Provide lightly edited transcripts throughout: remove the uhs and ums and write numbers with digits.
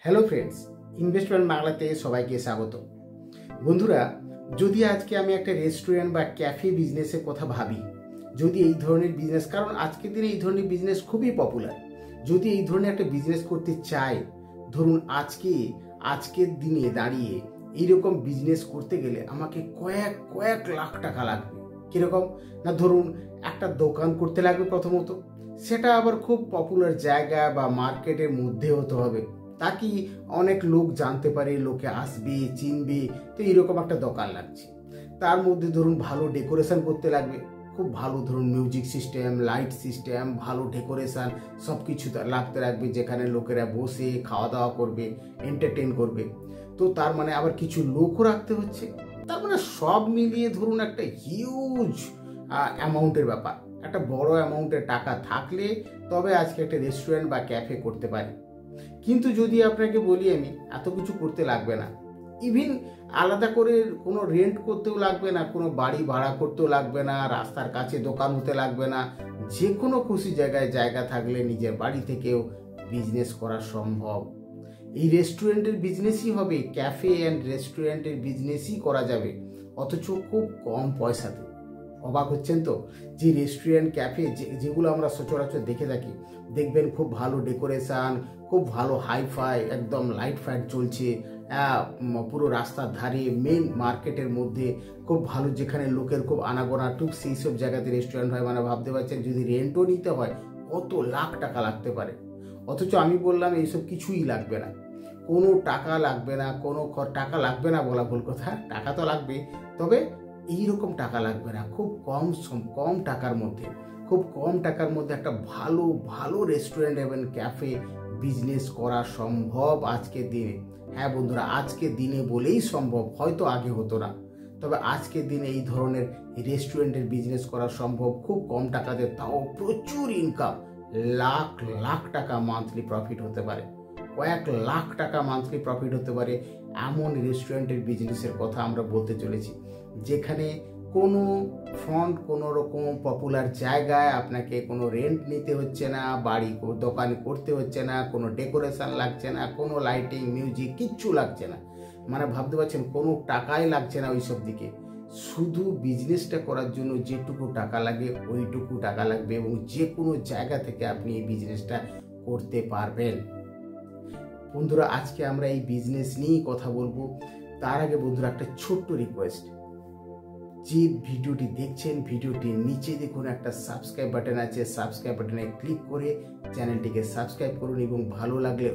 Hello friends, investment বাংলাতে সবাইকে স্বাগত। বন্ধুরা, যদি আজকে আমি একটা রেস্টুরেন্ট বা ক্যাফে বিজনেসের কথা ভাবি, যদি এই ধরনের বিজনেস, কারণ আজকের দিনে এই ধরনের বিজনেস খুবই পপুলার, যদি এই ধরনের একটা বিজনেস করতে চাই, ধরুন আজকের দিনে দাঁড়িয়ে এইরকম বিজনেস করতে গেলে আমাকে কয়েক লাখ টাকা লাগবে। কিরকম না, ধরুন একটা দোকান করতে লাগবে প্রথমত, সেটা আবার খুব পপুলার জায়গা বা মার্কেটের মধ্যে হতে হবে, তাকে অনেক লোক জানতে পারে, লোকে আসবে, চিনবে। তো এইরকম একটা দোকান লাগছে। তার মধ্যে ধরুন ভালো ডেকোরেশন করতে লাগবে, খুব ভালো ধরুন মিউজিক সিস্টেম, লাইট সিস্টেম, ভালো ডেকোরেশন সব কিছু লাগতে লাগবে, যেখানে লোকেরা বসে খাওয়া দাওয়া করবে, এন্টারটেন করবে। তো তার মানে আবার কিছু লোকও রাখতে হচ্ছে। তার মানে সব মিলিয়ে ধরুন একটা হিউজ অ্যামাউন্টের ব্যাপার, একটা বড় অ্যামাউন্টের টাকা থাকলে তবে আজকে একটা রেস্টুরেন্ট বা ক্যাফে করতে পারি। কিন্তু যদি আপনাকে বলি আমি, এত কিছু করতে লাগবে না, ইভিন আলাদা করে কোনো রেন্ট করতেও লাগবে না, কোনো বাড়ি ভাড়া করতেও লাগবে না, রাস্তার কাছে দোকান হতে লাগবে না, যে কোনো খুশি জায়গা থাকলে নিজের বাড়ি থেকেও বিজনেস করা সম্ভব। এই রেস্টুরেন্টের বিজনেসই হবে, ক্যাফে অ্যান্ড রেস্টুরেন্টের বিজনেসই করা যাবে, অথচ খুব কম পয়সাতে। অবাক হচ্ছেন তো? যে রেস্টুরেন্ট ক্যাফে যেগুলো আমরা সচরাচর দেখে থাকি, দেখবেন খুব ভালো ডেকোরেশন, খুব ভালো হাইফাই, একদম লাইট ফাইট চলছে, পুরো রাস্তার ধারে মেন মার্কেটের মধ্যে খুব ভালো, যেখানে লোকের খুব আনাগোনা, ঠিক সেই সব জায়গাতে রেস্টুরেন্ট হয়। মানে ভাবতে পারছেন, যদি রেন্টও নিতে হয় কত লাখ টাকা লাগতে পারে। অথচ আমি বললাম এইসব কিছুই লাগবে না, কোনো টাকা লাগবে না, কোনো টাকা লাগবে না বলা ভুল কথা, টাকা তো লাগবে, তবে এইরকম টাকা লাগবে না। খুব কম টাকার মধ্যে একটা ভালো রেস্টুরেন্ট এবং ক্যাফে বিজনেস করা সম্ভব আজকের দিনে। হ্যাঁ বন্ধুরা, আজকের দিনে বলেই সম্ভব, হয়তো আগে হতো না, তবে আজকের দিনে এই ধরনের রেস্টুরেন্টের বিজনেস করা সম্ভব খুব কম টাকাতে, তাও প্রচুর ইনকাম, লাখ টাকা মান্থলি প্রফিট হতে পারে, কয়েক লাখ টাকা মান্থলি প্রফিট হতে পারে। এমন রেস্টুরেন্টের বিজনেসের কথা আমরা বলতে চলেছি, যেখানে কোনো রকম পপুলার জায়গায় আপনাকে কোনো রেন্ট নিতে হচ্ছে না, বাড়ি দোকান করতে হচ্ছে না, কোনো ডেকোরেশন লাগছে না, কোনো লাইটিং মিউজিক কিচ্ছু লাগছে না। মানে ভাবতে পারছেন, কোনো টাকাই লাগছে না ওইসব দিকে। শুধু বিজনেসটা করার জন্য যেটুকু টাকা লাগে ওইটুকু টাকা লাগবে, এবং যে কোনো জায়গা থেকে আপনি এই বিজনেসটা করতে পারবেন। বন্ধুরা, আজকে আমরা এই বিজনেস নিয়েই কথা বলবো। তার আগে বন্ধুরা, একটা ছোট্ট রিকোয়েস্ট, যে ভিডিওটি দেখছেন, ভিডিওটির নিচে দেখুন একটা সাবস্ক্রাইব বাটন আছে, সাবস্ক্রাইব বাটনে ক্লিক করে চ্যানেলটিকে সাবস্ক্রাইব করুন, এবং ভালো লাগলে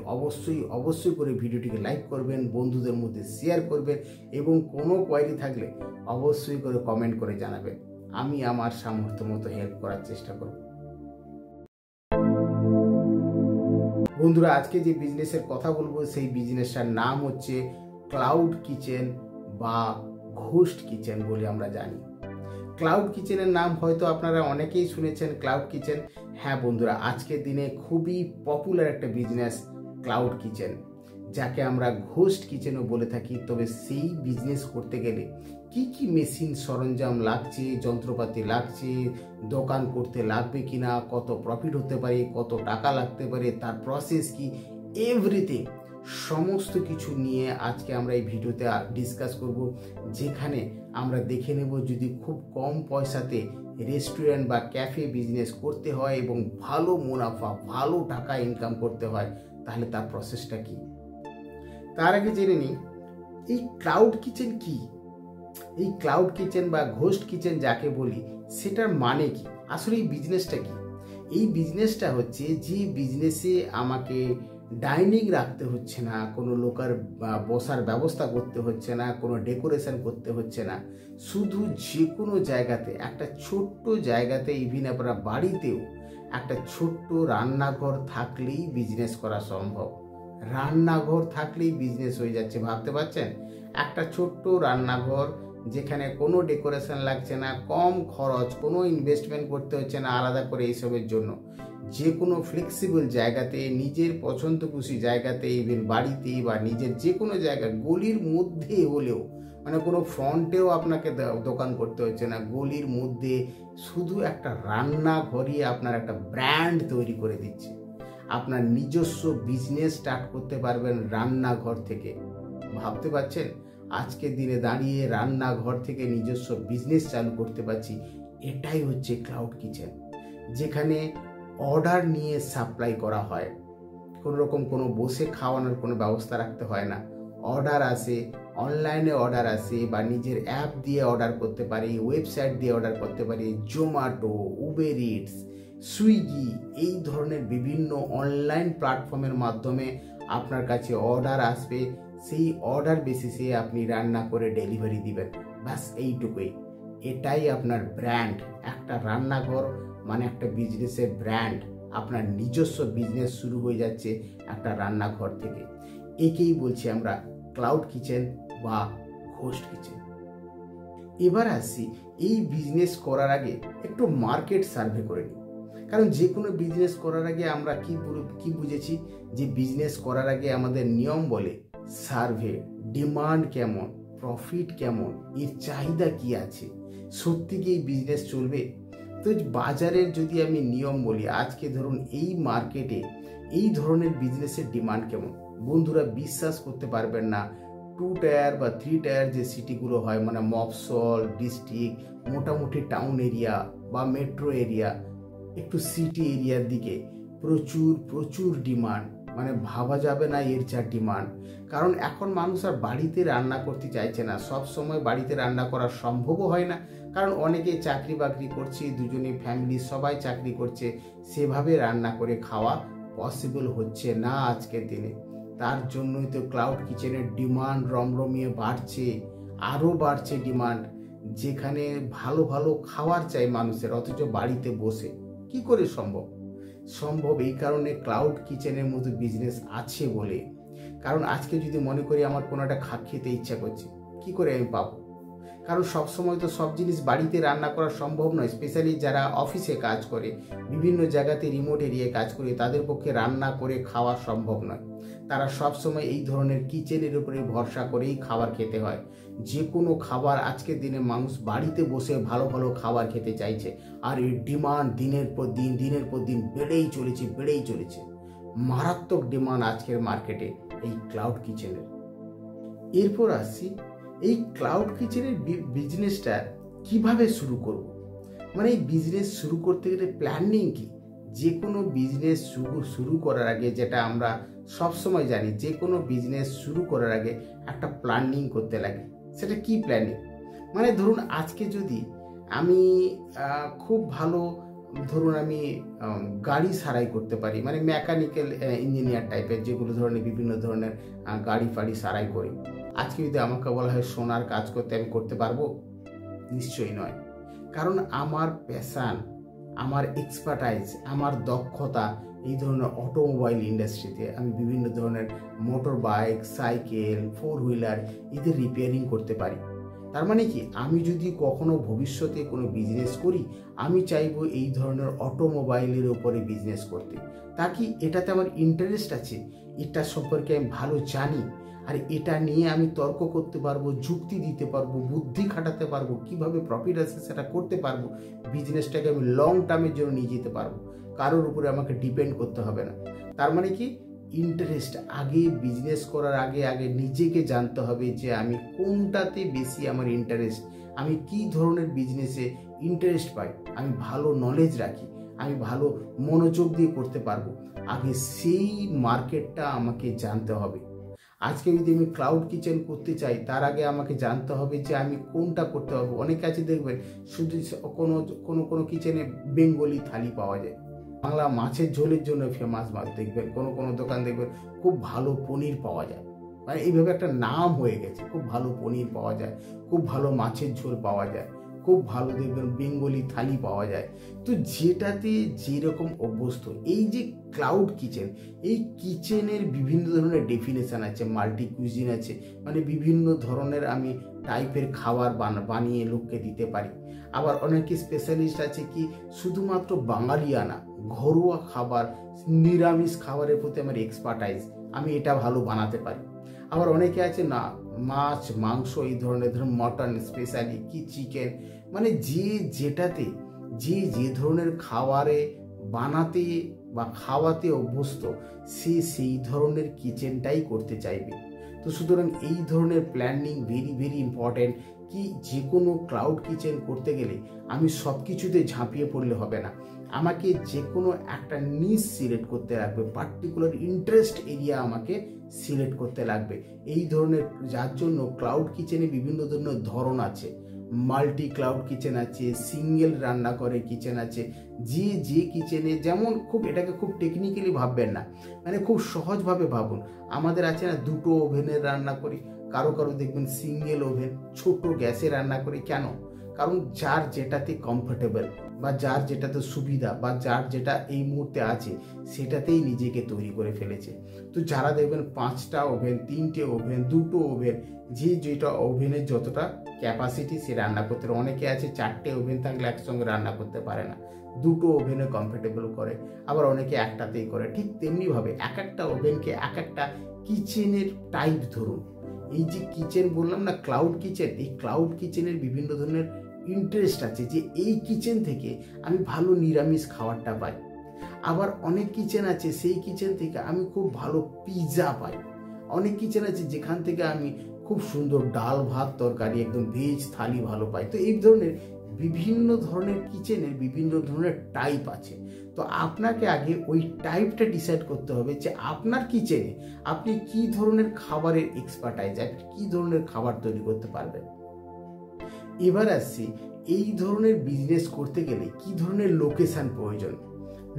অবশ্যই করে ভিডিওটিকে লাইক করবেন, বন্ধুদের মধ্যে শেয়ার করবেন, এবং কোনো কোয়ারি থাকলে অবশ্যই করে কমেন্ট করে জানাবেন। আমি আমার সামর্থ্য মতো হেল্প করার চেষ্টা করব। বন্ধুরা, আজকে যে বিজনেসের কথা বলবো, সেই বিজনেসটার নাম হচ্ছে ক্লাউড কিচেন বা ঘোস্ট কিচেন বলে আমরা জানি। ক্লাউড কিচেনের নাম হয়তো আপনারা অনেকেই শুনেছেন, ক্লাউড কিচেন। হ্যাঁ বন্ধুরা, আজকের দিনে খুবই পপুলার একটা বিজনেস ক্লাউড কিচেন, যাকে আমরা ঘোস্ট কিচেনও বলে থাকি। তবে সেই বিজনেস করতে গেলে কি মেশিন সরঞ্জাম লাগছে, যন্ত্রপাতি লাগছে, দোকান করতে লাগবে কিনা, কত প্রফিট হতে পারে, কত টাকা লাগতে পারে, তার প্রসেস কি, এভরিথিং সমস্ত কিছু নিয়ে আজকে আমরা এই ভিডিওতে ডিসকাস করব, যেখানে আমরা দেখে নেব যদি খুব কম পয়সাতে রেস্টুরেন্ট বা ক্যাফে বিজনেস করতে হয় এবং ভালো মুনাফা, ভালো টাকা ইনকাম করতে হয়, তাহলে তার প্রসেসটা কি। তার আগে জেনে নিই, এই ক্লাউড কিচেন কি। এই ক্লাউড কিচেন বা ঘোস্ট কিচেন যাকে বলি, সেটার মানে কি, আসলে এই বিজনেসটা কি। এই বিজনেসটা হচ্ছে যে বিজনেসে আমাকে ডাইনিং রাখতে হচ্ছে না, কোনো লোকের বসার ব্যবস্থা করতে হচ্ছে না, কোনো ডেকোরেশন করতে হচ্ছে না, শুধু যে কোনো জায়গাতে, একটা ছোট্ট জায়গাতে, ইভিন আপনার বাড়িতেও একটা ছোট্ট রান্নাঘর থাকলেই বিজনেস করা সম্ভব। রান্নাঘর থাকলেই বিজনেস হয়ে যাচ্ছে, ভাবতে পারছেন? একটা ছোট্ট রান্নাঘর, যেখানে কোনো ডেকোরেশন লাগছে না, কম খরচ, কোনো ইনভেস্টমেন্ট করতে হচ্ছে না আলাদা করে এইসবের জন্য, যে কোনো ফ্লেক্সিবল জায়গাতে, নিজের পছন্দ খুশি জায়গাতে, ইভেন বাড়িতে বা নিজের যে কোনো জায়গায়, গলির মধ্যে হলেও, মানে কোনো ফ্রন্টেও আপনাকে দোকান করতে হচ্ছে না, গলির মধ্যে শুধু একটা রান্নাঘরই আপনার একটা ব্র্যান্ড তৈরি করে দিচ্ছে। আপনার নিজস্ব বিজনেস স্টার্ট করতে পারবেন রান্নাঘর থেকে। ভাবতে পারছেন, আজকের দিনে দাঁড়িয়ে রান্নাঘর থেকে নিজস্ব বিজনেস চালু করতে পারছি। এটাই হচ্ছে ক্লাউড কিচেন, যেখানে অর্ডার নিয়ে সাপ্লাই করা হয়। কোনো রকম কোনো বসে খাওয়ানোর কোনো ব্যবস্থা রাখতে হয় না। অর্ডার আসে, অনলাইনে অর্ডার আসে, বা নিজের অ্যাপ দিয়ে অর্ডার করতে পারি, ওয়েবসাইট দিয়ে অর্ডার করতে পারি। জোম্যাটো, উবের ইটস, সুইগি, এই ধরনের বিভিন্ন অনলাইন প্ল্যাটফর্মের মাধ্যমে আপনার কাছে অর্ডার আসবে। সেই অর্ডার বেসিসে আপনি রান্না করে ডেলিভারি দিবেন। ব্যাস এইটুকুই। এটাই আপনার ব্র্যান্ড। একটা রান্নাঘর মানে একটা বিজনেসের ব্র্যান্ড। আপনার নিজস্ব বিজনেস শুরু হয়ে যাচ্ছে একটা রান্নাঘর থেকে। একেই বলছি আমরা ক্লাউড কিচেন বা হোস্ট কিচেন। এবার আসছি, এই বিজনেস করার আগে একটু মার্কেট সার্ভে করে নিই। কারণ যে কোনো বিজনেস করার আগে আমরা কি বুঝেছি, যে বিজনেস করার আগে আমাদের নিয়ম বলে সার্ভে, ডিমান্ড কেমন, প্রফিট কেমন, এর চাহিদা কি আছে, সত্যি কি এই বিজনেস চলবে। তো বাজারের যদি আমি নিয়ম বলি, আজকে ধরুন এই মার্কেটে এই ধরনের বিজনেসের ডিমান্ড কেমন, বন্ধুরা বিশ্বাস করতে পারবেন না। 2 টায়ার বা 3 টায়ার যে সিটিগুলো হয়, মানে মফস্বল ডিস্ট্রিক্ট, মোটামুটি টাউন এরিয়া বা মেট্রো এরিয়া, একটু সিটি এরিয়ার দিকে প্রচুর ডিমান্ড, মানে ভাবা যাবে না এর যা ডিমান্ড। কারণ এখন মানুষ আর বাড়িতে রান্না করতে চাইছে না, সব সময় বাড়িতে রান্না করা সম্ভবও হয় না। কারণ অনেকে চাকরি বাকরি করছে, দুজনে ফ্যামিলি সবাই চাকরি করছে, সেভাবে রান্না করে খাওয়া পসিবল হচ্ছে না আজকের দিনে। তার জন্যই তো ক্লাউড কিচেনের ডিমান্ড রমরমিয়ে বাড়ছে, আরও বাড়ছে ডিমান্ড। যেখানে ভালো ভালো খাবার চাই মানুষের, অথচ বাড়িতে বসে কি করে সম্ভব এই কারণে ক্লাউড কিচেনের মতো বিজনেস আছে বলে। কারণ আজকে যদি মনে করি আমার কোনো একটা খেতে ইচ্ছা করছে, কি করে আমি পাবো? কারণ সবসময় তো সব জিনিস বাড়িতে রান্না করা সম্ভব নয়। স্পেশালি যারা অফিসে কাজ করে, বিভিন্ন জায়গাতে রিমোট এরিয়ায় কাজ করে, তাদের পক্ষে রান্না করে খাওয়া সম্ভব নয়। তারা সবসময় এই ধরনের কিচেনের উপরে ভরসা করেই খাবার খেতে হয়। যে কোনো খাবার আজকের দিনে মানুষ বাড়িতে বসে ভালো ভালো খাবার খেতে চাইছে, আর এই ডিমান্ড দিনের পর দিন বেড়েই চলেছে। মারাত্মক ডিমান্ড আজকের মার্কেটে এই ক্লাউড কিচেনের। এরপর আসছি, এই ক্লাউড কিচেনের বিজনেসটা কিভাবে শুরু করব, মানে এই বিজনেস শুরু করতে গেলে প্ল্যানিং কি। যে কোনো বিজনেস শুরু করার আগে, যেটা আমরা সবসময় জানি, যে কোনো বিজনেস শুরু করার আগে একটা প্ল্যানিং করতে লাগে। সেটা কি প্ল্যানিং? মানে ধরুন আজকে যদি আমি খুব ভালো, ধরুন আমি গাড়ি সারাই করতে পারি, মানে মেকানিক্যাল ইঞ্জিনিয়ার টাইপের, যেগুলো ধরনের বিভিন্ন ধরনের গাড়ি ফাড়ি সারাই করি। আজকে যদি আমাকে বলা হয় সোনার কাজ করতে, আমি করতে পারবো? নিশ্চয়ই নয়। কারণ আমার প্যাশান, আমার এক্সপার্টাইজ, আমার দক্ষতা এই ধরনের অটোমোবাইল ইন্ডাস্ট্রিতে। আমি বিভিন্ন ধরনের মোটর বাইক, সাইকেল, 4 হুইলার এদের রিপেয়ারিং করতে পারি। তার মানে কি, আমি যদি কখনো ভবিষ্যতে কোনো বিজনেস করি, আমি চাইবো এই ধরনের অটোমোবাইলের উপরে বিজনেস করতে। তা কি এটাতে আমার ইন্টারেস্ট আছে, এটা সম্পর্কে আমি ভালো জানি, আর এটা নিয়ে আমি তর্ক করতে পারবো, যুক্তি দিতে পারবো, বুদ্ধি খাটাতে পারবো, কিভাবে প্রফিট আছে সেটা করতে পারবো, বিজনেসটাকে আমি লং টার্মের জন্য নিয়ে যেতে পারবো, কারোর উপরে আমাকে ডিপেন্ড করতে হবে না। তার মানে কি, ইন্টারেস্ট আগে, বিজনেস করার আগে নিজেকে জানতে হবে যে আমি কোনটাতে বেশি আমার ইন্টারেস্ট, আমি কি ধরনের বিজনেসে ইন্টারেস্ট পাই, আমি ভালো নলেজ রাখি, আমি ভালো মনোযোগ দিয়ে করতে পারবো। আগে সেই মার্কেটটা আমাকে জানতে হবে। আজকে যদি আমি ক্লাউড কিচেন করতে চাই, তার আগে আমাকে জানতে হবে যে আমি কোনটা করতে পারবো। অনেক কাছে দেখবেন শুধু কোনো কিচেনে বেঙ্গলি থালি পাওয়া যায়, বাংলা মাছের ঝোলের জন্য ফেমাস মাছ দেখবেন, কোনো দোকান দেখবেন খুব ভালো পনির পাওয়া যায়, মানে এইভাবে একটা নাম হয়ে গেছে, খুব ভালো পনির পাওয়া যায়, খুব ভালো মাছের ঝোল পাওয়া যায়, খুব ভালো দেখবেন বেঙ্গলি থালি পাওয়া যায়। তো যেটাতে যেরকম অভ্যস্ত, এই যে ক্লাউড কিচেন, এই কিচেনের বিভিন্ন ধরনের ডেফিনেশন আছে, মাল্টি কুইজিন আছে, মানে বিভিন্ন ধরনের আমি টাইপের খাবার বানিয়ে লোককে দিতে পারি। আবার অনেকে স্পেশালিস্ট আছে কি শুধুমাত্র বাঙালিয়ানা ঘরোয়া খাবার, নিরামিষ খাবারের প্রতি আমার এক্সপার্টাইজ, আমি এটা ভালো বানাতে পারি। আবার অনেকে আছে না মাছ মাংস এই ধরনের, ধরুন মটন স্পেশালি কি চিকেন, মানে যে যেটাতে যে ধরনের খাবারে বানাতে বা খাওয়াতে অভ্যস্ত সে সেই ধরনের কিচেনটাই করতে চাইবে। তো সুতরাং এই ধরনের প্ল্যানিং ভেরি ভেরি ইম্পর্ট্যান্ট। কি যে কোনো ক্লাউড কিচেন করতে গেলে আমি সব কিছুতে ঝাঁপিয়ে পড়লে হবে না, আমাকে যে কোনো একটা নিশ সিলেক্ট করতে লাগবে, পার্টিকুলার ইন্টারেস্ট এরিয়া আমাকে সিলেক্ট করতে লাগবে। এই ধরনের, যার জন্য ক্লাউড কিচেনে বিভিন্ন ধরনের ধরন আছে, মাল্টি ক্লাউড কিচেন আছে, সিঙ্গেল রান্না করে কিচেন আছে। যে কিচেনে যেমন, খুব এটাকে খুব টেকনিক্যালি ভাববেন না, মানে খুব সহজভাবে ভাবুন। আমাদের আছে না দুটো ওভেনের রান্না করি, কারো দেখবেন সিঙ্গেল ওভেন, ছোট গ্যাসে রান্না করি। কেন? কারণ যার যেটাতে কমফোর্টেবল বা যার যেটাতে সুবিধা বা যার যেটা এই মুহূর্তে আছে সেটাতেই নিজেকে তৈরি করে ফেলেছে। তো যারা দেখবেন 5টা ওভেন, 3টে ওভেন, 2টো ওভেন, যেটা ওভেনের যতটা ক্যাপাসিটি সে রান্না করতে পারে। অনেকে আছে 4টে ওভেন থাকলে একসঙ্গে রান্না করতে পারে না, 2টো ওভেনে কমফোর্টেবল করে, আবার অনেকে একটাতেই করে। ঠিক তেমনিভাবে এক একটা ওভেনকে এক একটা কিচেনের টাইপ ধরুন। এই যে কিচেন বললাম না ক্লাউড কিচেন, এই ক্লাউড কিচেনের বিভিন্ন ধরনের ইন্টারেস্ট আছে, যে এই কিচেন থেকে আমি ভালো নিরামিষ খাবারটা পাই। আবার অনেক কিচেন আছে সেই কিচেন থেকে আমি খুব ভালো পিৎজা পাই। অনেক কিচেন আছে যেখান থেকে আমি খুব সুন্দর ডাল ভাত তরকারি, একদম ভেজ থালি ভালো পাই। তো এই ধরনের বিভিন্ন ধরনের কিচেনের বিভিন্ন ধরনের টাইপ আছে। তো আপনাকে আগে ওই টাইপটা ডিসাইড করতে হবে যে আপনার কিচেনে আপনি কি ধরনের খাবারের এক্সপার্টাইজ, কি ধরনের খাবার তৈরি করতে পারবেন। এবার আসছি, এই ধরনের বিজনেস করতে গেলে কি ধরনের লোকেশন প্রয়োজন।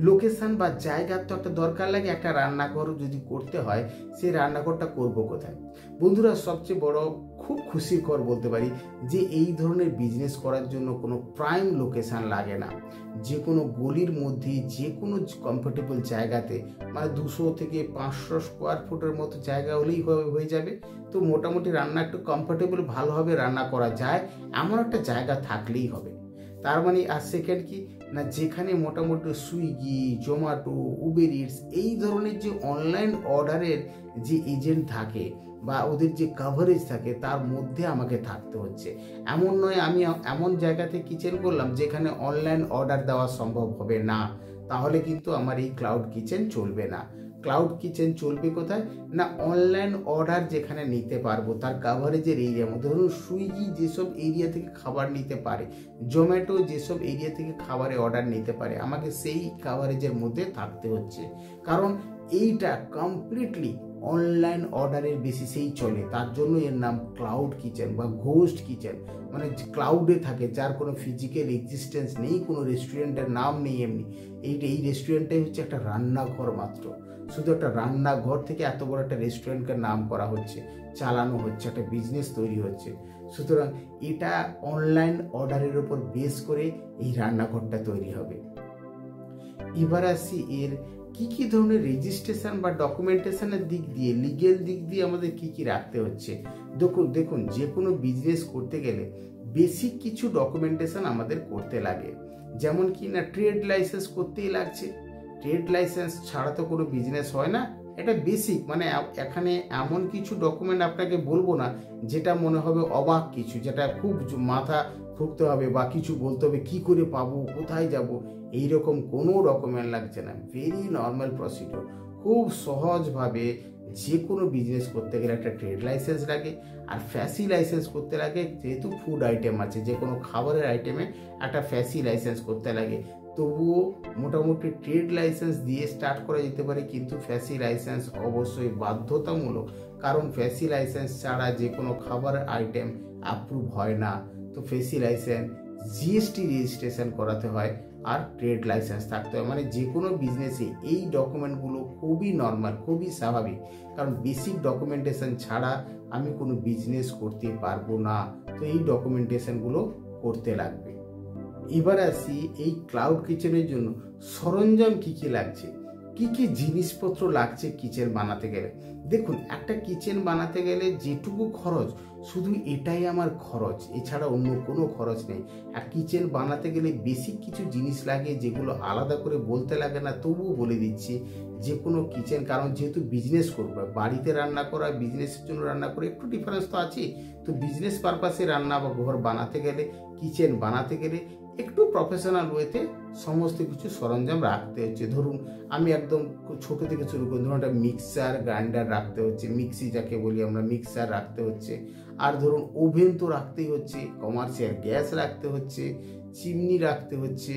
লোকেশন বা জায়গার তো একটা দরকার লাগে। একটা রান্নাঘর যদি করতে হয়, সেই রান্নাঘরটা করব কোথায়? বন্ধুরা, সবচেয়ে বড় খুব খুশির খবর বলতে পারি যে এই ধরনের বিজনেস করার জন্য কোনো প্রাইম লোকেশন লাগে না। যে কোনো গলির মধ্যে, যে কোনো কমফোর্টেবল জায়গাতে, মানে 200 থেকে 500 স্কোয়ার ফুটের মতো জায়গা হলেই হয়ে যাবে। তো মোটামুটি রান্না একটু কমফোর্টেবল ভালোভাবে রান্না করা যায় এমন একটা জায়গা থাকলেই হবে। তার মানে আর সেকেন্ড কি না, যেখানে মোটামুটি সুইগি, জোম্যাটো, উবের ইটস এই ধরনের যে অনলাইন অর্ডারের যে এজেন্ট থাকে বা ওদের যে কভারেজ থাকে তার মধ্যে আমাকে থাকতে হচ্ছে। এমন নয় আমি এমন জায়গাতে কিচেন করলাম যেখানে অনলাইন অর্ডার দেওয়া সম্ভব হবে না, তাহলে কিন্তু আমার এই ক্লাউড কিচেন চলবে না। ক্লাউড কিচেন চলবে কোথায় না, অনলাইন অর্ডার যেখানে নিতে পারবো তার কাভারেজের এরিয়ার মধ্যে। ধরুন সুইগি যেসব এরিয়া থেকে খাবার নিতে পারে, জোম্যাটো যেসব এরিয়া থেকে খাবারের অর্ডার নিতে পারে, আমাকে সেই কাভারেজের মধ্যে থাকতে হচ্ছে। কারণ এইটা কমপ্লিটলি অনলাইন অর্ডারের বেসিসেই চলে, তার জন্য এর নাম ক্লাউড কিচেন বা ঘোস্ট কিচেন। মানে ক্লাউডে থাকে, যার কোনো ফিজিক্যাল এক্সিস্টেন্স নেই, কোনো রেস্টুরেন্টের নাম নেই। এমনি এই রেস্টুরেন্টটাই হচ্ছে একটা রান্নাঘর মাত্র। শুধু একটা রান্নাঘর থেকে এত বড় একটা রেস্টুরেন্টকে নাম করা হচ্ছে, চালানো হচ্ছে, একটা বিজনেস তৈরি হচ্ছে। সুতরাং এটা অনলাইন অর্ডারের উপর বেস করে এই রান্নাঘরটা তৈরি হবে। এবার আসি এর কি ধরনের রেজিস্ট্রেশন বা ডকুমেন্টেশনের দিক দিয়ে, লিগেল দিক দিয়ে আমাদের কি রাখতে হচ্ছে। দেখুন যে কোনো বিজনেস করতে গেলে বেসিক কিছু ডকুমেন্টেশন আমাদের করতে লাগে। যেমন কি না, ট্রেড লাইসেন্স করতেই লাগছে। ট্রেড লাইসেন্স ছাড়া তো কোনো বিজনেস হয় না, এটা বেসিক। মানে এখানে এমন কিছু ডকুমেন্ট আপনাকে বলবো না যেটা মনে হবে অবাক কিছু, যেটা খুব মাথা ঠুকতে হবে বা কিছু বলতে হবে, কি করে পাবো, কোথায় যাব, এইরকম কোনো ডকুমেন্ট লাগছে না। ভেরি নর্মাল প্রসিডিওর, খুব সহজভাবে যে কোনো বিজনেস করতে গেলে একটা ট্রেড লাইসেন্স লাগে। আর ফ্যাসি লাইসেন্স করতে লাগে, যেহেতু ফুড আইটেম আছে, যে কোনো খাবারের আইটেমে একটা ফ্যাসি লাইসেন্স করতে লাগে। তবুও মোটামুটি ট্রেড লাইসেন্স দিয়ে স্টার্ট করা যেতে পারে, কিন্তু ফ্যাসি লাইসেন্স অবশ্যই বাধ্যতামূলক। কারণ ফ্যাসি লাইসেন্স ছাড়া যে কোনো খাবারের আইটেম অ্যাপ্রুভ হয় না। তো ফ্যাসি লাইসেন্স, জিএসটি রেজিস্ট্রেশন করাতে হয়, আর ট্রেড লাইসেন্স থাকতে হয়। মানে যে কোনো বিজনেসে এই ডকুমেন্টগুলো খুবই নর্মাল, খুবই স্বাভাবিক। কারণ বেসিক ডকুমেন্টেশন ছাড়া আমি কোনো বিজনেস করতে পারবো না। তো এই ডকুমেন্টেশনগুলো করতে লাগবে। এবার আসি এই ক্লাউড কিচেনের জন্য সরঞ্জাম কি লাগছে, কি জিনিসপত্র লাগছে কিচেন বানাতে গেলে। দেখুন, একটা কিচেন বানাতে গেলে যেটুকু খরচ, শুধু এটাই আমার খরচ, এছাড়া অন্য কোনো খরচ নেই। আর কিচেন বানাতে গেলে বেসিক কিছু জিনিস লাগে, যেগুলো আলাদা করে বলতে লাগে না, তবুও বলে দিচ্ছি। যে কোনো কিচেন, কারণ যেহেতু বিজনেস করবো, বাড়িতে রান্না করা বিজনেসের জন্য রান্না করে একটু ডিফারেন্স তো আছে। তো বিজনেস পারপাসে রান্না বা ঘর বানাতে গেলে, কিচেন বানাতে গেলে একটু প্রফেশনাল ওয়েতে সমস্ত কিছু সরঞ্জাম রাখতে হচ্ছে। ধরুন আমি একদম ছোট থেকে শুরু করি, ধরুন একটা মিক্সার গ্রাইন্ডার রাখতে হচ্ছে, মিক্সি যাকে বলি আমরা, মিক্সার রাখতে হচ্ছে। আর ধরুন ওভেন তো রাখতেই হচ্ছে, কমার্শিয়াল গ্যাস রাখতে হচ্ছে, চিমনি রাখতে হচ্ছে,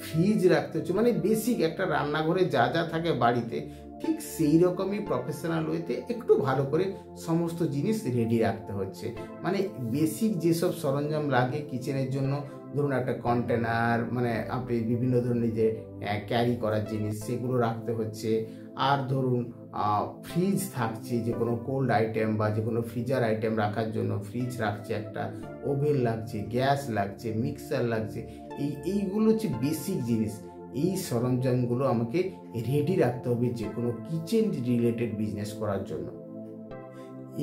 ফ্রিজ রাখতে হচ্ছে। মানে বেসিক একটা রান্নাঘরে যা যা থাকে বাড়িতে, ঠিক সেই রকমই প্রফেশনাল ওয়েতে একটু ভালো করে সমস্ত জিনিস রেডি রাখতে হচ্ছে। মানে বেসিক যেসব সরঞ্জাম লাগে কিচেনের জন্য, ধরুন একটা কন্টেনার, মানে আপনি বিভিন্ন ধরনের যে ক্যারি করার জিনিস সেগুলো রাখতে হচ্ছে। আর ধরুন ফ্রিজ থাকছে, যে কোনো কোল্ড আইটেম বা যে কোনো ফ্রিজার আইটেম রাখার জন্য ফ্রিজ রাখছে একটা, ওভেন লাগছে, গ্যাস লাগছে, মিক্সার লাগছে। এইগুলো হচ্ছে বেসিক জিনিস। এই সরঞ্জামগুলো আমাকে রেডি রাখতে হবে যে কোনো কিচেন রিলেটেড বিজনেস করার জন্য।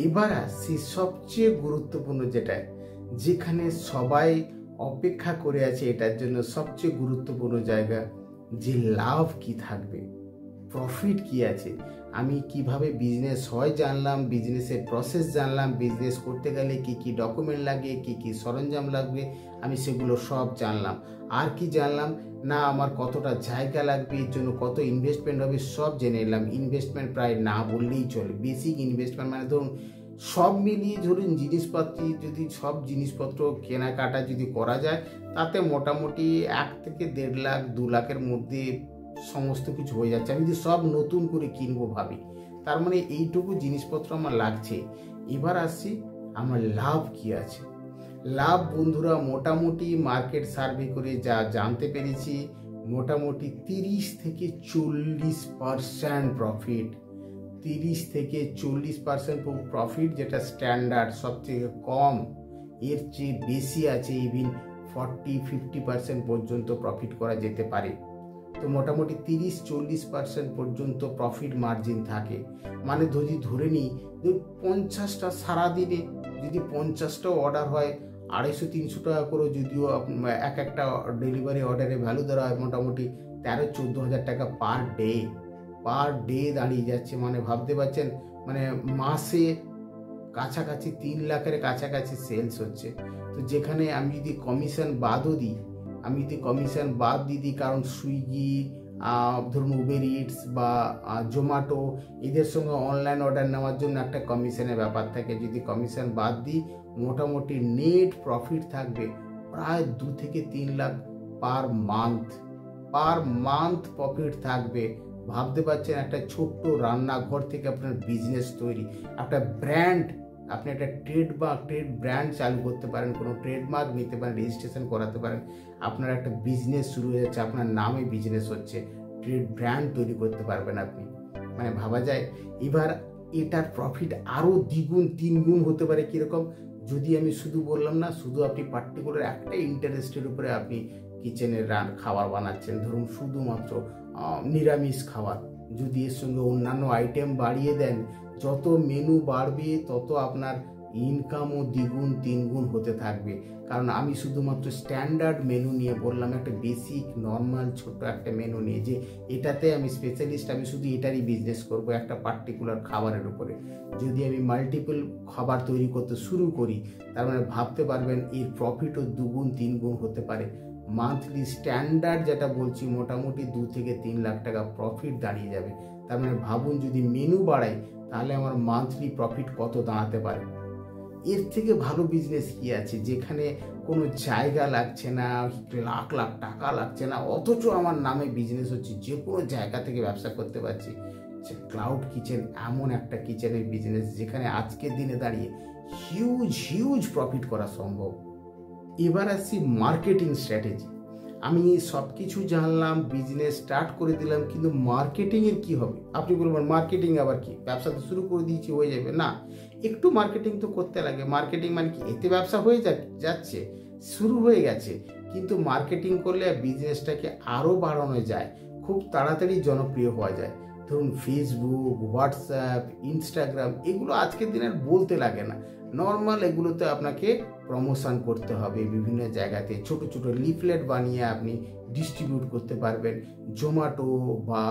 এবার আসছি সবচেয়ে গুরুত্বপূর্ণ যেটা, যেখানে সবাই অপেক্ষা করে আছে এটার জন্য, সবচেয়ে গুরুত্বপূর্ণ জায়গা, যে লাভ কি থাকবে, প্রফিট কি আছে। আমি কিভাবে বিজনেস হয় জানলাম, বিজনেসের প্রসেস জানলাম, বিজনেস করতে গেলে কি কি ডকুমেন্ট লাগে, কি কি সরঞ্জাম লাগবে, আমি সেগুলো সব জানলাম। আর কি জানলাম না, আমার কতটা জায়গা লাগবে, এর জন্য কত ইনভেস্টমেন্ট হবে, সব জেনে নিলাম। ইনভেস্টমেন্ট প্রায় না বললেই চলে, বেসিক ইনভেস্টমেন্ট মানে ধরুন সব মিলিয়ে ধরুন জিনিসপত্র, যদি সব জিনিসপত্র কেনাকাটা যদি করা যায়, তাতে মোটামুটি 1 থেকে 1.5 লাখ 2 লাখের মধ্যে সমস্ত কিছু হয়ে যাচ্ছে। আমি যদি সব নতুন করে কিনবো ভাবি, তার মানে এইটুকু জিনিসপত্র আমার লাগছে। এবার আসছি আমার লাভ কি আছে। লাভ বন্ধুরা মোটামুটি মার্কেট সার্ভে করে যা জানতে পেরেছি, মোটামুটি 30 থেকে 40% প্রফিট। 30 থেকে 40% প্রফিট, যেটা স্ট্যান্ডার্ড সবথেকে কম। এর চেয়ে বেশি আছে, ইভিন 40-50% পর্যন্ত প্রফিট করা যেতে পারে। তো মোটামুটি 30-40% পর্যন্ত প্রফিট মার্জিন থাকে। মানে যদি ধরে নিই 50টা সারাদিনে যদি 50টাও অর্ডার হয়, 250-300 টাকা করে, যদিও এক একটা ডেলিভারি অর্ডারে ভ্যালু ধরা হয়, মোটামুটি 13-14 হাজার টাকা পার ডে দাঁড়িয়ে যাচ্ছে। মানে ভাবতে পারছেন, মানে মাসে কাছাকাছি 3 লাখের কাছাকাছি সেলস হচ্ছে। তো যেখানে আমি যদি কমিশন বাদও দিই, কারণ সুইগি, ধরুন উবের ইটস বা জোম্যাটো, এদের সঙ্গে অনলাইন অর্ডার নেওয়ার জন্য একটা কমিশনের ব্যাপার থাকে। যদি কমিশন বাদ দিই, মোটামুটি নেট প্রফিট থাকবে প্রায় 2 থেকে 3 লাখ পার মান্থ প্রফিট থাকবে। ভাবতে পারছেন, একটা ছোট্ট রান্নাঘর থেকে আপনার বিজনেস তৈরি, একটা ব্র্যান্ড, আপনি একটা ট্রেড ব্র্যান্ড চালু করতে পারেন, কোনো ট্রেডমার্ক নিতে পারেন, রেজিস্ট্রেশন করাতে পারেন, আপনার একটা বিজনেস শুরু হয়ে যাচ্ছে, আপনার নামে বিজনেস হচ্ছে, ট্রেড ব্র্যান্ড তৈরি করতে পারবেন আপনি। মানে ভাবা যায়। এবার এটার প্রফিট আরও 2-3 গুণ হতে পারে। কীরকম, যদি আমি শুধু বললাম না, শুধু আপনি পার্টিকুলার একটা ইন্টারেস্টের উপরে আপনি কিচেনের খাবার বানাচ্ছেন, ধরুন শুধুমাত্র নিরামিষ খাবার, যদি এর সঙ্গে অন্যান্য আইটেম বাড়িয়ে দেন, যত মেনু বাড়বে তত আপনার ইনকামও 2-3 গুণ হতে থাকবে। কারণ আমি শুধুমাত্র স্ট্যান্ডার্ড মেনু নিয়ে বললাম, একটা বেসিক নর্মাল ছোট একটা মেনু নিয়ে, যে এটাতে আমি স্পেশালিস্ট, আমি শুধু এটারই বিজনেস করব একটা পার্টিকুলার খাবারের উপরে। যদি আমি মাল্টিপল খাবার তৈরি করতে শুরু করি, তার মানে ভাবতে পারবেন এর প্রফিটও 2-3 গুণ হতে পারে। মান্থলি স্ট্যান্ডার্ড যেটা বলছি, মোটামুটি 2 থেকে 3 লাখ টাকা প্রফিট দাঁড়িয়ে যাবে। তার মানে ভাবুন, যদি মেনু বাড়াই তাহলে আমার মান্থলি প্রফিট কত দাঁড়াতে পারে। এর থেকে ভালো বিজনেস কি আছে, যেখানে কোনো জায়গা লাগছে না, লাখ লাখ টাকা লাগছে না, অথচ আমার নামে বিজনেস হচ্ছে, যে কোনো জায়গা থেকে ব্যবসা করতে পারছি। ক্লাউড কিচেন এমন একটা কিচেনের বিজনেস, যেখানে আজকের দিনে দাঁড়িয়ে হিউজ প্রফিট করা সম্ভব। এবার আসছি মার্কেটিং স্ট্র্যাটেজি। আমি সব কিছু জানলাম, বিজনেস স্টার্ট করে দিলাম, কিন্তু মার্কেটিংয়ের কি হবে? আপনি বলবেন মার্কেটিং আবার কি, ব্যবসা তো শুরু করে দিয়েছি, হয়ে যাবে না? একটু মার্কেটিং তো করতে লাগে। মার্কেটিং মানে কি, এতে ব্যবসা হয়ে যাচ্ছে, শুরু হয়ে গেছে, কিন্তু মার্কেটিং করলে বিজনেসটাকে আরও বাড়ানো যায়, খুব তাড়াতাড়ি জনপ্রিয় হওয়া যায়। ধরুন ফেসবুক, হোয়াটসঅ্যাপ, ইনস্টাগ্রাম, এগুলো আজকের দিনে আর বলতে লাগে না। নর্মাল এগুলোতে আপনাকে প্রমোশন করতে হবে, বিভিন্ন জায়গাতে ছোট ছোট লিফলেট বানিয়ে আপনি ডিস্ট্রিবিউট করতে পারবেন। জোম্যাটো বা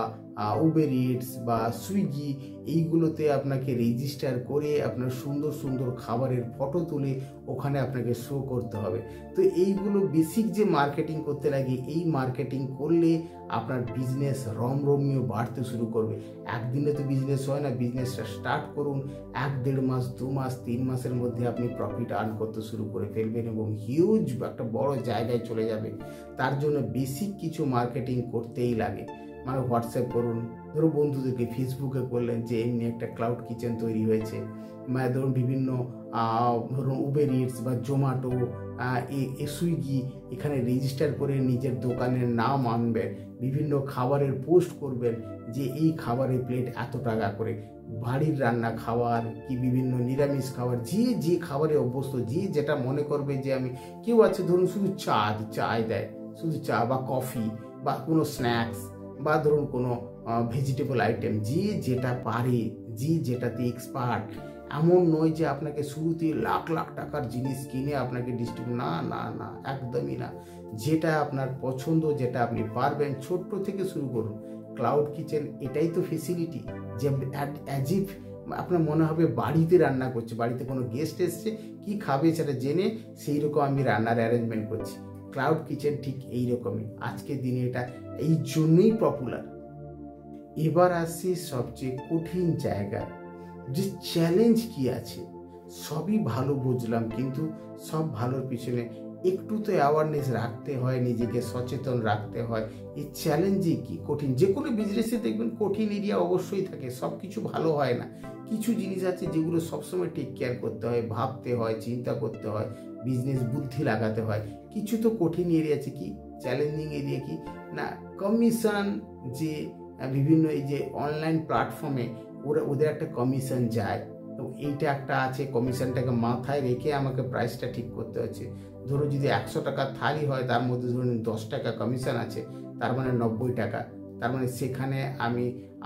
উবের ইটস বা সুইগি এইগুলোতে আপনাকে রেজিস্টার করে আপনার সুন্দর সুন্দর খাবারের ফটো তুলে ওখানে আপনাকে শো করতে হবে। তো এইগুলো বেসিক যে মার্কেটিং করতে লাগে, এই মার্কেটিং করলে আপনার বিজনেস রমরমিয়ে বাড়তে শুরু করবে। একদিনে তো বিজনেস হয় না, বিজনেসটা স্টার্ট করুন, 1-1.5 মাস 2 মাস 3 মাসের মধ্যে আপনি প্রফিট আর্ন করতে শুরু করে ফেলবেন এবং হিউজ একটা বড় জায়গায় চলে যাবে। তার জন্য বেসিক কিছু মার্কেটিং করতেই লাগে, মানে হোয়াটসঅ্যাপ করুন, ধরুন বন্ধুদেরকে ফেসবুকে করলেন যে এমনি একটা ক্লাউড কিচেন তৈরি হয়েছে, মানে ধরুন বিভিন্ন ধরুন উবের ইটস বা জোম্যাটো সুইগি এখানে রেজিস্টার করে নিজের দোকানের নাম আনবেন, বিভিন্ন খাবারের পোস্ট করবেন যে এই খাবারের প্লেট এত টাকা করে, বাড়ির রান্না খাবার কি বিভিন্ন নিরামিষ খাবার, যে খাবারে অভ্যস্ত, যেটা মনে করবে যে আমি, কেউ আছে ধরুন শুধু চায় দেয়, শুধু চা বা কফি বা কোনো স্ন্যাক্স বা ধরুন কোনো ভেজিটেবল আইটেম, যেটা পারে, যেটাতে এক্সপার্ট। এমন নয় যে আপনাকে শুরুতে লাখ লাখ টাকার জিনিস কিনে আপনাকে ডিস্ট্রিবিউট, না না না, একদমই না। যেটা আপনার পছন্দ, যেটা আপনি পারবেন, ছোট্ট থেকে শুরু করুন। ক্লাউড কিচেন এটাই তো ফেসিলিটি যে অ্যাজ ইফ আপনার মনে হবে বাড়িতে রান্না করছে, বাড়িতে কোনো গেস্ট এসছে, কি খাবে সেটা জেনে সেই রকম আমি রান্নার অ্যারেঞ্জমেন্ট করছি। ক্লাউড কিচেন ঠিক এই রকমই, আজকের দিনে এটা এই জন্যই পপুলার। এবার আসছি সবচেয়ে কঠিন জায়গা, যে চ্যালেঞ্জ কি আছে। সবই ভালো বুঝলাম, কিন্তু সব ভালোর পিছনে একটু তো অ্যাওয়ারনেস রাখতে হয়, নিজেকে সচেতন রাখতে হয়। এই চ্যালেঞ্জে কি কঠিন, যে কোনো বিজনেসে দেখবেন কঠিন এরিয়া অবশ্যই থাকে, সব কিছু ভালো হয় না। কিছু জিনিস আছে যেগুলো সবসময় টেক কেয়ার করতে হয়, ভাবতে হয়, চিন্তা করতে হয়, বিজনেস বুদ্ধি লাগাতে হয়। কিছু তো কঠিন এরিয়া আছে, কি চ্যালেঞ্জিং এরিয়া কি না, কমিশন, যে বিভিন্ন এই যে অনলাইন প্ল্যাটফর্মে ওদের একটা কমিশন যায়, তো এইটা একটা আছে। কমিশনটাকে মাথায় রেখে আমাকে প্রাইসটা ঠিক করতে হচ্ছে। ধরো যদি 100 টাকার থালি হয়, তার মধ্যে ধরুন 10 টাকা কমিশন আছে, তার মানে 90 টাকা। তার মানে সেখানে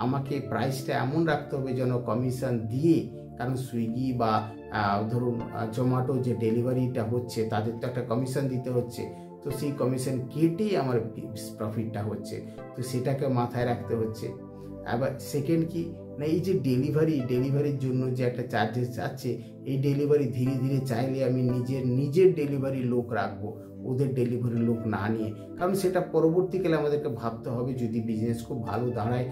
আমাকে প্রাইসটা এমন রাখতে হবে যেন কমিশন দিয়ে, কারণ সুইগি বা ধরুন জোম্যাটো যে ডেলিভারিটা হচ্ছে তাদের তো একটা কমিশন দিতে হচ্ছে, তো সেই কমিশন কেটেই আমার প্রফিটটা হচ্ছে, তো সেটাকে মাথায় রাখতে হচ্ছে। আবার সেকেন্ড কি না, এই যে ডেলিভারির জন্য যে একটা চার্জেস আছে, এই ডেলিভারি ধীরে ধীরে চাইলে আমি নিজের ডেলিভারি লোক রাখবো, ওদের ডেলিভারি লোক না নিয়ে, কারণ সেটা পরবর্তীকালে আমাদেরকে ভাবতে হবে। যদি বিজনেস খুব ভালো দাঁড়ায়,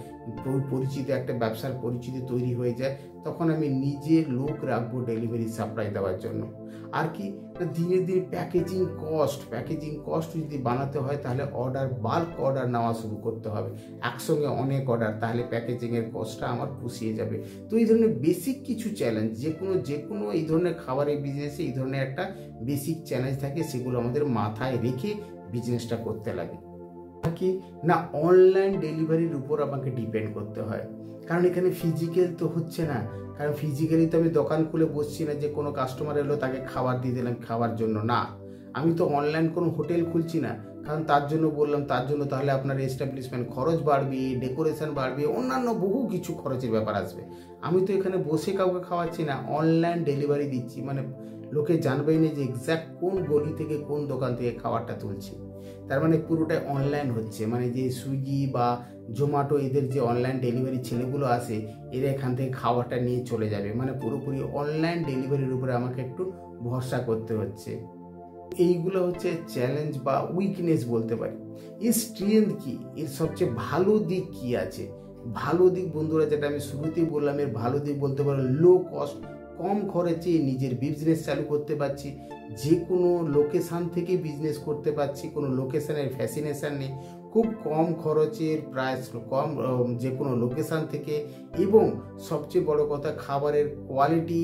পরিচিত একটা ব্যবসার পরিচিতি তৈরি হয়ে যায়, তখন আমি নিজের লোক রাখবো ডেলিভারি সাপ্লাই দেওয়ার জন্য। আর কি ধীরে ধীরে প্যাকেজিং কস্ট যদি বানাতে হয়, তাহলে বাল্ক অর্ডার নেওয়া শুরু করতে হবে, একসঙ্গে অনেক অর্ডার, তাহলে প্যাকেজিংয়ের কস্টটা আমার পুষিয়ে যাবে। তো এই ধরনের বেসিক কিছু চ্যালেঞ্জ, যে কোনো এই ধরনের খাবারের বিজনেসে এই ধরনের একটা বেসিক চ্যালেঞ্জ থাকে, সেগুলো আমাদের মাথায় রেখে বিজনেসটা করতে লাগে। কি না, অনলাইন ডেলিভারির উপর আমাকে ডিপেন্ড করতে হয়, কারণ এখানে ফিজিক্যাল তো হচ্ছে না। কারণ ফিজিক্যালি তো আমি দোকান খুলে বসছি না যে কোনো কাস্টমার এলো তাকে খাবার দিয়ে দিলাম খাওয়ার জন্য, না। আমি তো অনলাইন কোনো হোটেল খুলছি না, কারণ তার জন্য বললাম, তার জন্য তাহলে আপনার এস্টাবলিশমেন্ট খরচ বাড়বে, ডেকোরেশন বাড়বে, অন্যান্য বহু কিছু খরচের ব্যাপার আসবে। আমি তো এখানে বসে কাউকে খাওয়াচ্ছি না, অনলাইন ডেলিভারি দিচ্ছি, মানে লোকে জানবেই না যে এক্স্যাক্ট কোন গলি থেকে কোন দোকান থেকে খাবারটা তুলছি। তার মানে পুরোটাই অনলাইন হচ্ছে, মানে যে সুইগি বা জোম্যাটো এদের যে অনলাইন ডেলিভারি ছেলেগুলো আসে, এরা এখান থেকে খাবারটা নিয়ে চলে যাবে, মানে পুরোপুরি অনলাইন ডেলিভারির উপরে আমাকে একটু ভরসা করতে হচ্ছে। এইগুলো হচ্ছে চ্যালেঞ্জ বা উইকনেস বলতে পারি। এর স্ট্রেংথ কি, এর সবচেয়ে ভালো দিক কি আছে? ভালো দিক বন্ধুরা, যেটা আমি শুরুতেই বললাম, এর ভালো দিক বলতে পারো লো কস্ট, কম খরচে নিজের বিজনেস চালু করতে পারছি, যে কোনো লোকেশান থেকে বিজনেস করতে পারছি, কোনো লোকেশানের ফ্যাসিনেশন নেই, খুব কম খরচের প্রায় কম যে কোনো লোকেশান থেকে, এবং সবচেয়ে বড় কথা খাবারের কোয়ালিটি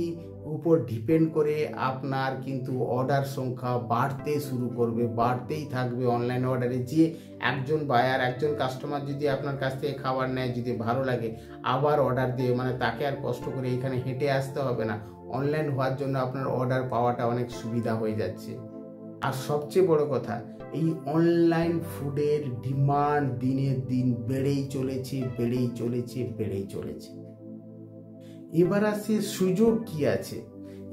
উপর ডিপেন্ড করে আপনার কিন্তু অর্ডার সংখ্যা বাড়তে শুরু করবে, বাড়তেই থাকবে। অনলাইন অর্ডারে যে একজন বায়ার, একজন কাস্টমার যদি আপনার কাছ থেকে খাবার নেয়, যদি ভালো লাগে আবার অর্ডার দিয়ে, মানে তাকে আর কষ্ট করে এখানে হেঁটে আসতে হবে না, অনলাইন হওয়ার জন্য আপনার অর্ডার পাওয়াটা অনেক সুবিধা হয়ে যাচ্ছে। আর সবচেয়ে বড় কথা, এই অনলাইন ফুডের ডিমান্ড দিনের দিন বেড়েই চলেছে। এবার আসছে সুযোগ কি আছে।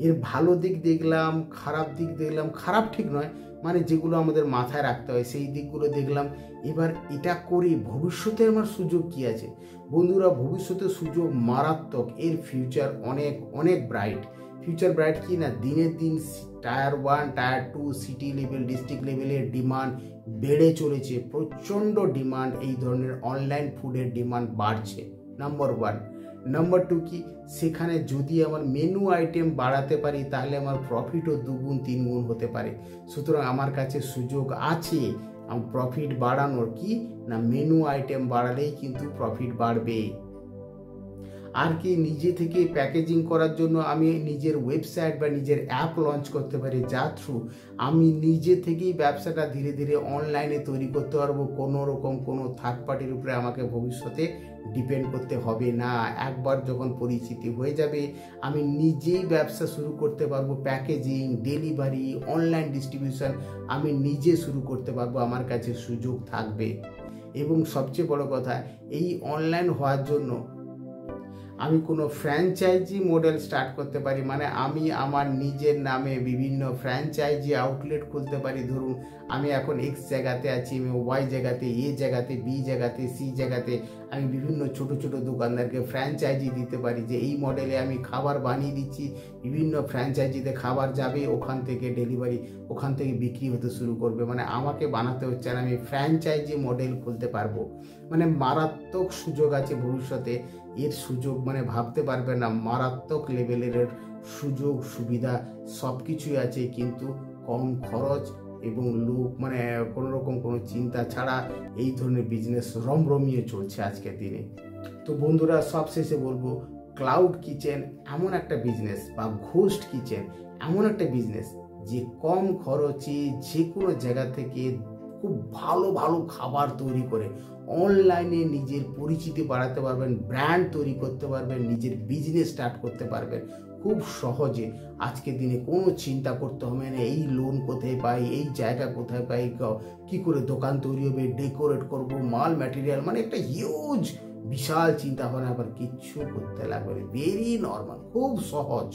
এর ভালো দিক দেখলাম, খারাপ দিক দেখলাম, খারাপ ঠিক নয়, মানে যেগুলো আমাদের মাথায় রাখতে হয় সেই দিকগুলো দেখলাম। এবার এটা করে ভবিষ্যতে আমার সুযোগ কি আছে? বন্ধুরা, ভবিষ্যতে সুযোগ মারাত্মক, এর ফিউচার অনেক অনেক ব্রাইট। ফিউচার ব্রাইট কি না, দিনের দিন tyre 1, tyre 2, city level, district লেভেলের ডিমান্ড বেড়ে চলেছে, প্রচণ্ড ডিমান্ড। এই ধরনের অনলাইন ফুডের ডিমান্ড বাড়ছে, নাম্বার 1। নাম্বার 2 কি, সেখানে যদি আমার মেনু আইটেম বাড়াতে পারি তাহলে আমার প্রফিটও 2 গুণ 3 গুণ হতে পারে। সুতরাং আমার কাছে সুযোগ আছে প্রফিট বাড়ানোর। কি না, মেনু আইটেম বাড়ালেই কিন্তু প্রফিট বাড়বে। আর কি, নিজে থেকে প্যাকেজিং করার জন্য আমি নিজের ওয়েবসাইট বা নিজের অ্যাপ লঞ্চ করতে পারি, যার থ্রু আমি নিজে থেকেই ব্যবসাটা ধীরে ধীরে অনলাইনে তৈরি করতে পারবো। কোনো রকম কোনো থার্ড পার্টির উপরে আমাকে ভবিষ্যতে ডিপেন্ড করতে হবে না। একবার যখন পরিচিতি হয়ে যাবে, আমি নিজেই ব্যবসা শুরু করতে পারবো। প্যাকেজিং, ডেলিভারি, অনলাইন ডিস্ট্রিবিউশন আমি নিজে শুরু করতে পারবো, আমার কাছে সুযোগ থাকবে। এবং সবচেয়ে বড় কথা, এই অনলাইন হওয়ার জন্য আমি কোনো ফ্র্যাঞ্চাইজি মডেল স্টার্ট করতে পারি, মানে আমি আমার নিজের নামে বিভিন্ন ফ্র্যাঞ্চাইজি আউটলেট খুলতে পারি। ধরুন আমি এখন এক্স জায়গাতে আছি, আমি ওয়াই জায়গাতে, এ জায়গাতে, বি জায়গাতে, সি জায়গাতে আমি বিভিন্ন ছোট ছোট দোকানদারকে ফ্র্যাঞ্চাইজি দিতে পারি যে এই মডেলে আমি খাবার বানিয়ে দিচ্ছি, বিভিন্ন ফ্র্যাঞ্চাইজিতে খাবার যাবে, ওখান থেকে ডেলিভারি, ওখান থেকে বিক্রি হতে শুরু করবে। মানে আমাকে বানাতে হচ্ছে না, আমি ফ্র্যাঞ্চাইজি মডেল খুলতে পারবো। মানে মারাত্মক সুযোগ আছে ভবিষ্যতে। এর সুযোগ মানে ভাবতে পারবে না, মারাত্মক লেভেলের সুযোগ সুবিধা সব কিছুই আছে, কিন্তু কম খরচ এবং লোক মানে কোনো রকম কোনো চিন্তা ছাড়া এই ধরনের বিজনেস রমরমিয়ে চলছে আজকের দিনে। তো বন্ধুরা, সবশেষে বলবো, ক্লাউড কিচেন এমন একটা বিজনেস বা ঘোস্ট কিচেন এমন একটা বিজনেস যে কম খরচে যে কোনো জায়গা থেকে খুব ভালো ভালো খাবার তৈরি করে অনলাইনে নিজের পরিচিতি বাড়াতে পারবেন, ব্র্যান্ড তৈরি করতে পারবেন, নিজের বিজনেস স্টার্ট করতে পারবেন খুব সহজে। আজকের দিনে কোনো চিন্তা করতে হবে না এই লোন কোথায় পাই, এই জায়গা কোথায় পাই, কি করে দোকান তৈরি হবে, ডেকোরেট করব, মাল ম্যাটেরিয়াল, মানে একটা হিউজ বিশাল চিন্তা ভাবনা আবার কিচ্ছু করতে লাগবে না। ভেরি নর্মাল, খুব সহজ,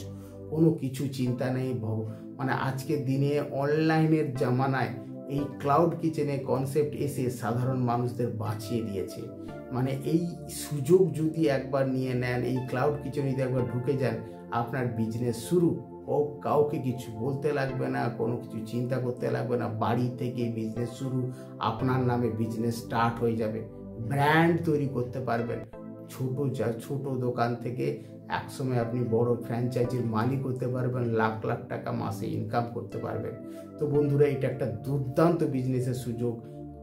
কোনো কিছু চিন্তা নেই। মানে আজকের দিনে অনলাইনের জামানায় এই ক্লাউড কিচেনের কনসেপ্ট এসে সাধারণ মানুষদের বাঁচিয়ে দিয়েছে। মানে এই সুযোগ যদি একবার নিয়ে নেন, এই ক্লাউড কিচেনে যদি একবার ঢুকে যান, আপনার বিজনেস শুরু। ও কাউকে কিছু বলতে লাগবে না, কোনো কিছু চিন্তা করতে লাগবে না, বাড়ি থেকে বিজনেস শুরু, আপনার নামে বিজনেস স্টার্ট হয়ে যাবে, ব্র্যান্ড তৈরি করতে পারবেন। ছোট দোকান থেকে একসময় আপনি বড় ফ্র্যাঞ্চাইজির মালিক হতে পারবেন, লাখ লাখ টাকা মাসে ইনকাম করতে পারবেন। তো বন্ধুরা, এটা একটা দুর্দান্ত বিজনেসের সুযোগ,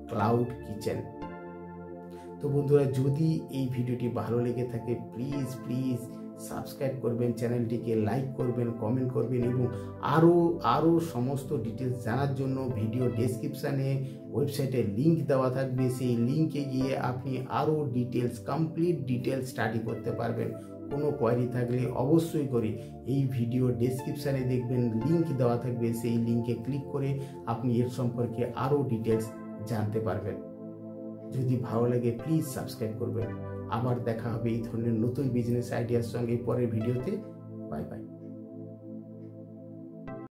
ক্লাউড কিচেন। তো বন্ধুরা, যদি এই ভিডিওটি ভালো লেগে থাকে প্লিজ প্লিজ সাবস্ক্রাইব করবেন, চ্যানেলটিকে লাইক করবেন, কমেন্ট করবেন, এবং আরও সমস্ত ডিটেলস জানার জন্য ভিডিও ডেসক্রিপশানে ওয়েবসাইটের লিঙ্ক দেওয়া থাকবে। সেই লিঙ্কে গিয়ে আপনি আরও ডিটেলস, কমপ্লিট ডিটেলস স্টাডি করতে পারবেন। কোনো কোয়ারি থাকলে অবশ্যই করে এই ভিডিও ডেসক্রিপশানে দেখবেন লিঙ্ক দেওয়া থাকবে, সেই লিঙ্কে ক্লিক করে আপনি এর সম্পর্কে আরও ডিটেলস জানতে পারবেন। যদি ভালো লাগে প্লিজ সাবস্ক্রাইব করবেন। আবার দেখা হবে এই ধরনের নতুন বিজনেস আইডিয়ার সঙ্গে পরের ভিডিওতে। Bye bye.